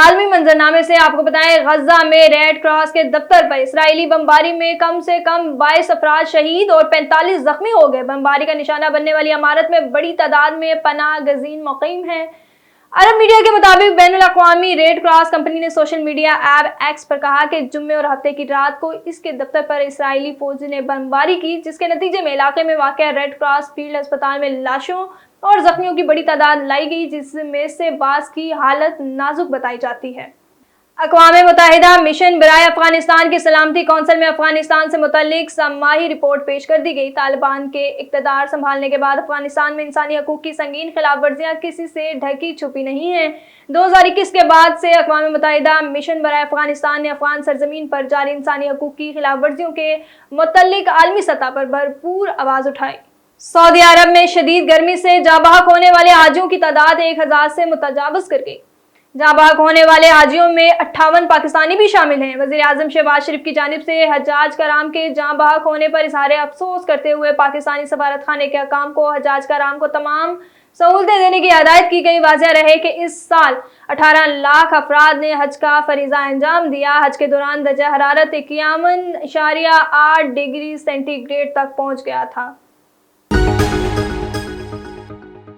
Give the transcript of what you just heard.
عالمی منظرنامے سے آپ کو بتائیں، غزہ میں ریڈ کراس کے دفتر پر اسرائیلی بمباری میں کم سے کم 22 افراد شہید اور 45 زخمی ہو گئے۔ بمباری کا نشانہ بننے والی عمارت میں بڑی تعداد میں پناہ گزین مقیم ہیں۔ عرب میڈیا کے مطابق بین الاقوامی ریڈ کراس کمپنی نے سوشل میڈیا ایپ ایکس پر کہا کہ جمعے اور ہفتے کی رات کو اس کے دفتر پر اسرائیلی فوج نے بمباری کی، جس کے نتیجے میں علاقے میں واقع ریڈ کراس فیلڈ ہسپتال میں لاشوں اور زخمیوں کی بڑی تعداد لائی گئی، جس میں سے بعض کی حالت نازک بتائی جاتی ہے۔ اقوام متحدہ مشن برائے افغانستان کی سلامتی کونسل میں افغانستان سے متعلق سہ-ماہی رپورٹ پیش کر دی گئی۔ طالبان کے اقتدار سنبھالنے کے بعد افغانستان میں انسانی حقوق کی سنگین خلاف ورزیاں کسی سے ڈھکی چھپی نہیں ہیں۔ 2021 کے بعد سے اقوام متحدہ مشن برائے افغانستان نے افغان سرزمین پر جاری انسانی حقوق کی خلاف ورزیوں کے متعلق عالمی سطح پر بھرپور آواز اٹھائی۔ سعودی عرب میں شدید گرمی سے جاں بحق ہونے والے حاجیوں کی تعداد 1000 سے متجاوز کر گئی۔ جاں بحق ہونے والے حاجیوں میں 58 پاکستانی بھی شامل ہیں۔ وزیر اعظم شہباز شریف کی جانب سے حجاج کرام کے جاں بحق ہونے پر اظہار افسوس کرتے ہوئے پاکستانی سفارت خانے کے حکام کو حجاج کرام کو تمام سہولتیں دینے کی ہدایت کی گئی۔ واضح رہے کہ اس سال 18 لاکھ افراد نے حج کا فریضہ انجام دیا۔ حج کے دوران درجہ حرارت 51.8 ڈگری سینٹی گریڈ تک پہنچ گیا تھا۔